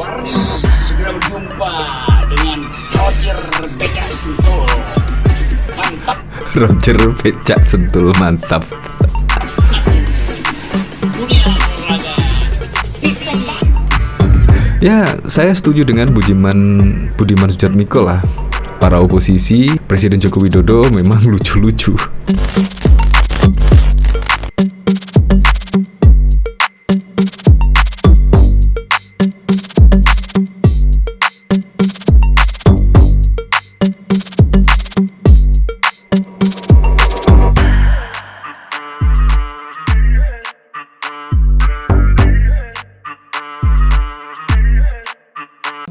Warni segera berjumpa dengan Roger Becak Sentul. Mantap. Roger Becak Sentul mantap. Dunia olahraga. Ya, saya setuju dengan Budiman Sujatmiko lah. Para oposisi, Presiden Joko Widodo memang lucu-lucu.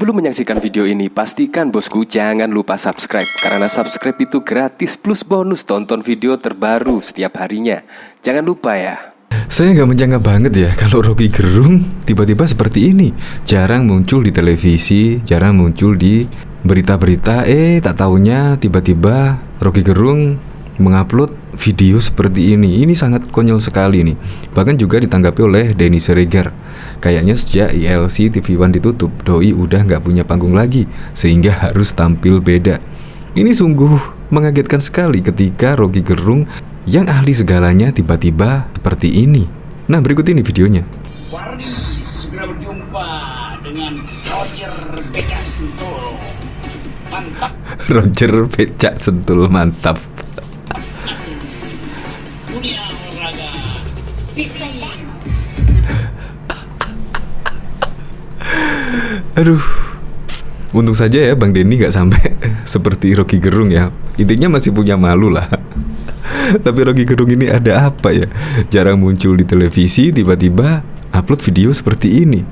Sebelum menyaksikan video ini, pastikan bosku jangan lupa subscribe. Karena subscribe itu gratis plus bonus tonton video terbaru setiap harinya. Jangan lupa ya. Saya nggak menyangka banget ya kalau Rocky Gerung tiba-tiba seperti ini. Jarang muncul di televisi, jarang muncul di berita-berita. Tak taunya tiba-tiba Rocky Gerung mengupload video seperti ini. Ini sangat konyol sekali nih. Bahkan juga ditanggapi oleh Denny Siregar. Kayaknya sejak ILC TV One ditutup, Doi udah nggak punya panggung lagi, sehingga harus tampil beda. Ini sungguh mengagetkan sekali ketika Rocky Gerung yang ahli segalanya tiba-tiba seperti ini. Nah, berikut ini videonya. Warni segera berjumpa dengan Roger Becak Sentul. Mantap. Roger Becak Sentul mantap. Dunia olahraga. Aduh, untung saja ya Bang Denny gak sampai seperti Rocky Gerung ya. Intinya masih punya malu lah. Tapi Rocky Gerung ini ada apa ya? Jarang muncul di televisi, tiba-tiba upload video seperti ini.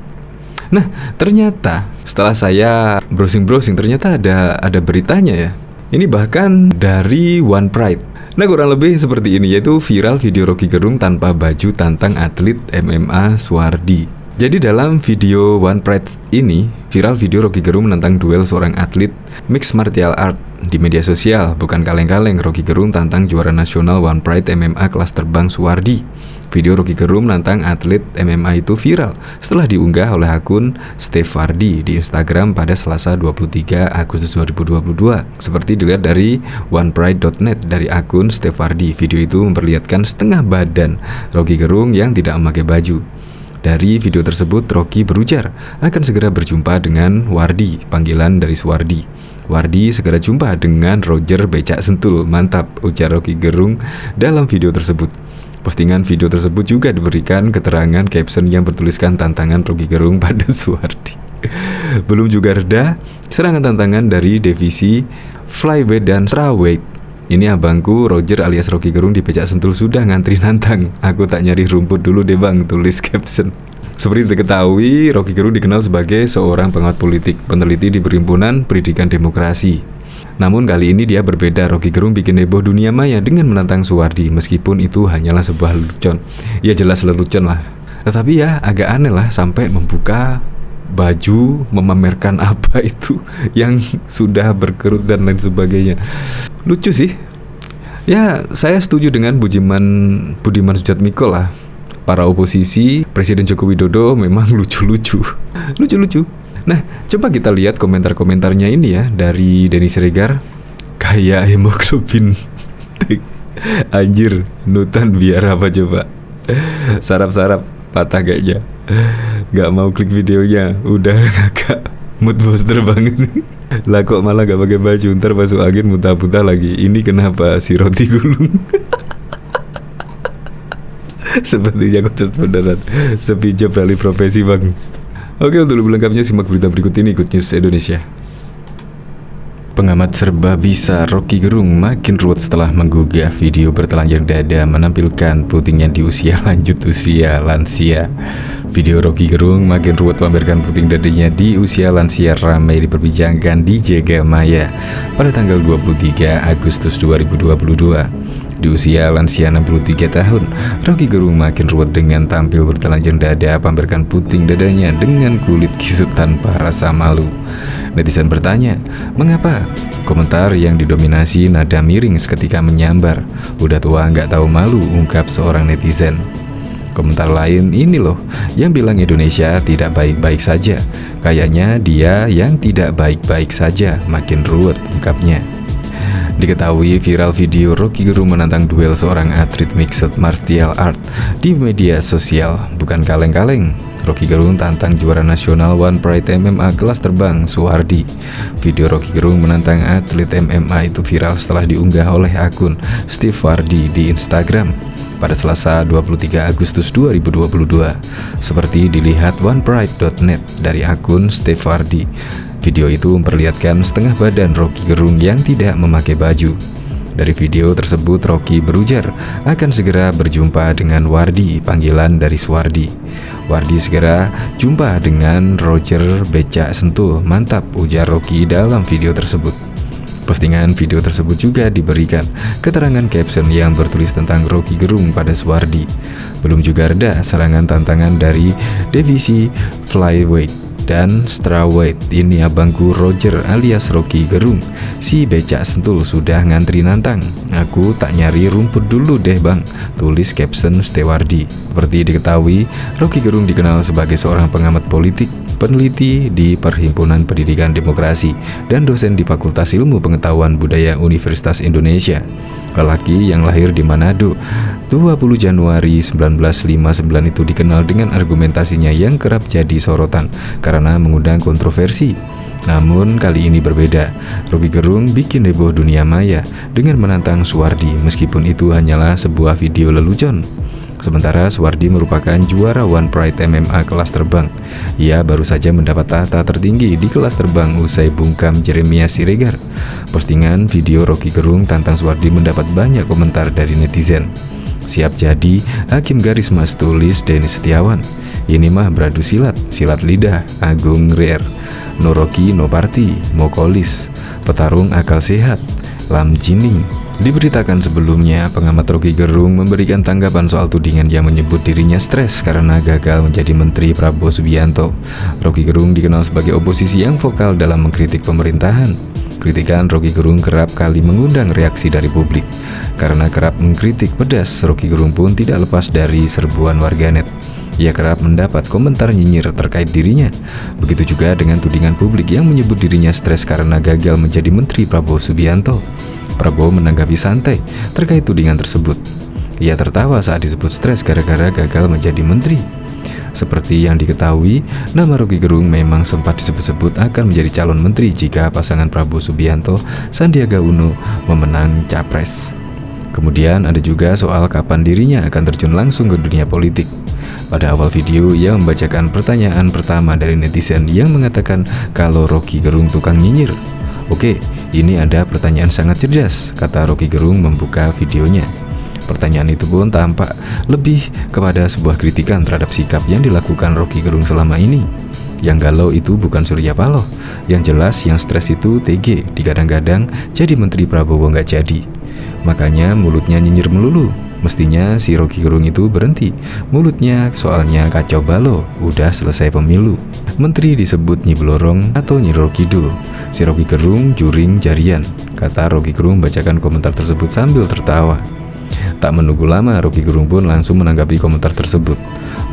Nah, ternyata setelah saya browsing-browsing, ternyata ada beritanya ya. Ini bahkan dari One Pride. Nah, kurang lebih seperti ini, yaitu viral video Rocky Gerung tanpa baju tantang atlet MMA Suwardi. Jadi dalam video One Pride ini, viral video Rocky Gerung menantang duel seorang atlet mixed martial art di media sosial. Bukan kaleng-kaleng, Rocky Gerung tantang juara nasional One Pride MMA kelas terbang Suwardi. Video Rocky Gerung menantang atlet MMA itu viral setelah diunggah oleh akun Stefardi di Instagram pada Selasa 23 Agustus 2022. Seperti dilihat dari onepride.net dari akun Stefardi, video itu memperlihatkan setengah badan Rocky Gerung yang tidak memakai baju. Dari video tersebut, Rocky berujar akan segera berjumpa dengan Wardi, panggilan dari Suwardi. Wardi segera jumpa dengan Roger Becak Sentul. Mantap, ujar Rocky Gerung dalam video tersebut. Postingan video tersebut juga diberikan keterangan caption yang bertuliskan tantangan Rocky Gerung pada Suwardi. Belum juga reda, serangan tantangan dari divisi flyweight dan strawweight. Ini abangku Roger alias Rocky Gerung di Becak Sentul sudah ngantri nantang. Aku tak nyari rumput dulu deh bang, tulis caption. Seperti diketahui, Rocky Gerung dikenal sebagai seorang pengamat politik, peneliti di Perhimpunan Pendidikan Demokrasi. Namun kali ini dia berbeda. Rocky Gerung bikin heboh dunia maya dengan menantang Suwardi, meskipun itu hanyalah sebuah lelucon. Ya jelas lelucon lah. Tetapi ya agak aneh lah sampai membuka baju, memamerkan apa itu yang sudah berkerut dan lain sebagainya. Lucu sih. Ya, saya setuju dengan Budiman Sujatmiko lah. Para oposisi, Presiden Joko Widodo memang lucu-lucu. Lucu-lucu. Nah, coba kita lihat komentar-komentarnya ini ya dari Denny Siregar. Kayak hemoglobin. Anjir, nutan biar apa coba? Sarap-sarap patah kayaknya. Gak mau klik videonya, udah agak mood booster banget. Lah kok malah gak pakai baju, ntar masuk angin muntah-muntah lagi. Ini kenapa si roti gulung? Sepertinya kocok beneran. Sepi job rally profesi bang. Oke, untuk lebih lengkapnya simak berita berikut ini. Good News Indonesia. Pengamat serba bisa Rocky Gerung makin ruwet setelah menggugah video bertelanjang dada menampilkan putingnya di usia lanjut usia lansia. Video Rocky Gerung makin ruwet pamerkan puting dadanya di usia lansia ramai diperbincangkan di Jagamaya pada tanggal 23 Agustus 2022. Di usia lansia 63 tahun, Rocky Gerung makin ruwet dengan tampil bertelanjang dada pamerkan puting dadanya dengan kulit kisut tanpa rasa malu. Netizen bertanya, mengapa? Komentar yang didominasi nada miring seketika menyambar. Udah tua nggak tahu malu, ungkap seorang netizen. Komentar lain, ini loh yang bilang Indonesia tidak baik-baik saja. Kayaknya dia yang tidak baik-baik saja, makin ruwet ungkapnya. Diketahui viral video Roky Gerung menantang duel seorang atlet mixed martial art di media sosial. Bukan kaleng-kaleng, Roky Gerung tantang juara nasional One Pride MMA kelas terbang Suwardi. Video Roky Gerung menantang atlet MMA itu viral setelah diunggah oleh akun Steve Wardi di Instagram pada Selasa 23 Agustus 2022. Seperti dilihat onepride.net dari akun Steve Wardi. Video itu memperlihatkan setengah badan Roky Gerung yang tidak memakai baju. Dari video tersebut, Roky berujar akan segera berjumpa dengan Wardi, panggilan dari Suwardi. Wardi segera jumpa dengan Roger Becak Sentul, mantap, ujar Roky dalam video tersebut. Postingan video tersebut juga diberikan keterangan caption yang bertulis tentang Roky Gerung pada Suwardi. Belum juga reda serangan tantangan dari divisi flyweight dan strawweight. Ini abangku Roger alias Roky Gerung, si Becak Sentul sudah ngantri nantang. Aku tak nyari rumput dulu deh bang, tulis caption Stewardi. Seperti diketahui, Roky Gerung dikenal sebagai seorang pengamat politik, peneliti di Perhimpunan Pendidikan Demokrasi, dan dosen di Fakultas Ilmu Pengetahuan Budaya Universitas Indonesia. Lelaki yang lahir di Manado 20 Januari 1959 itu dikenal dengan argumentasinya yang kerap jadi sorotan karena mengundang kontroversi. Namun kali ini berbeda. Roky Gerung bikin heboh dunia maya dengan menantang Suwardi, meskipun itu hanyalah sebuah video lelucon. Sementara Suwardi merupakan juara One Pride MMA kelas terbang. Ia baru saja mendapat tahta tertinggi di kelas terbang usai bungkam Jeremiah Siregar. Postingan video Roky Gerung tantang Suwardi mendapat banyak komentar dari netizen. Siap jadi hakim garis mas, tulis Denny Setiawan. Ini mah beradu silat, silat lidah, Agung Rier. No Roky, no party, Mokolis, petarung akal sehat, Lam Jining. Diberitakan sebelumnya, pengamat Roky Gerung memberikan tanggapan soal tudingan yang menyebut dirinya stres karena gagal menjadi Menteri Prabowo Subianto. Roky Gerung dikenal sebagai oposisi yang vokal dalam mengkritik pemerintahan. Kritikan Roky Gerung kerap kali mengundang reaksi dari publik. Karena kerap mengkritik pedas, Roky Gerung pun tidak lepas dari serbuan warganet. Ia kerap mendapat komentar nyinyir terkait dirinya. Begitu juga dengan tudingan publik yang menyebut dirinya stres karena gagal menjadi Menteri Prabowo Subianto. Prabowo menanggapi santai terkait tudingan tersebut. Ia tertawa saat disebut stres gara-gara gagal menjadi menteri. Seperti yang diketahui, nama Roky Gerung memang sempat disebut-sebut akan menjadi calon menteri jika pasangan Prabowo Subianto Sandiaga Uno memenang capres. Kemudian ada juga soal kapan dirinya akan terjun langsung ke dunia politik. Pada awal video, ia membacakan pertanyaan pertama dari netizen yang mengatakan kalau Roky Gerung tukang nyinyir. Oke, ini ada pertanyaan sangat cerdas, kata Roky Gerung membuka videonya. Pertanyaan itu pun tampak lebih kepada sebuah kritikan terhadap sikap yang dilakukan Roky Gerung selama ini. Yang galau itu bukan Surya Paloh, yang jelas yang stres itu TG, digadang-gadang jadi Menteri Prabowo nggak jadi. Makanya mulutnya nyinyir melulu. Mestinya si Roky Gerung itu berhenti mulutnya, soalnya kacau balau, udah selesai pemilu. Menteri disebut Nyi Blorong atau Nyi Rokidul. Si Roky Gerung juring jarian, kata Roky Gerung bacakan komentar tersebut sambil tertawa. Tak menunggu lama, Roky Gerung pun langsung menanggapi komentar tersebut.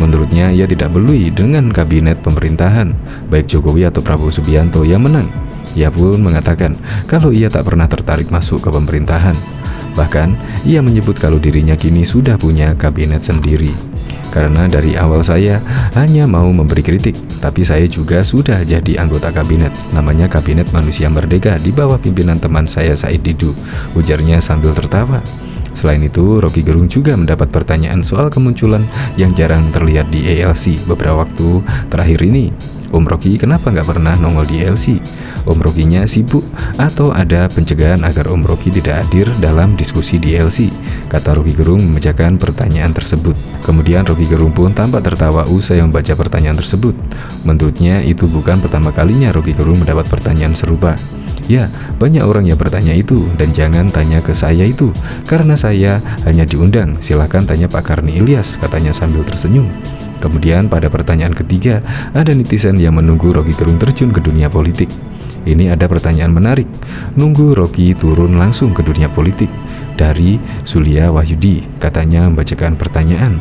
Menurutnya ia tidak peduli dengan kabinet pemerintahan, baik Jokowi atau Prabowo Subianto yang menang. Ia pun mengatakan kalau ia tak pernah tertarik masuk ke pemerintahan. Bahkan, ia menyebut kalau dirinya kini sudah punya kabinet sendiri. Karena dari awal saya hanya mau memberi kritik, tapi saya juga sudah jadi anggota kabinet. Namanya Kabinet Manusia Merdeka di bawah pimpinan teman saya Said Didu, ujarnya sambil tertawa. Selain itu, Roky Gerung juga mendapat pertanyaan soal kemunculan yang jarang terlihat di ALC beberapa waktu terakhir ini. Om Roky kenapa nggak pernah nongol di ALC? Om Rokinya sibuk atau ada pencegahan agar Om Roky tidak hadir dalam diskusi di ALC? Kata Roky Gerung membacakan pertanyaan tersebut. Kemudian Roky Gerung pun tampak tertawa usai membaca pertanyaan tersebut. Menurutnya itu bukan pertama kalinya Roky Gerung mendapat pertanyaan serupa. Ya, banyak orang yang bertanya itu, dan jangan tanya ke saya itu, karena saya hanya diundang. Silahkan tanya Pak Karni Ilyas, katanya sambil tersenyum. Kemudian pada pertanyaan ketiga, ada netizen yang menunggu Roky Gerung terjun ke dunia politik. Ini ada pertanyaan menarik, nunggu Roky turun langsung ke dunia politik. Dari Sulia Wahyudi, katanya membacakan pertanyaan.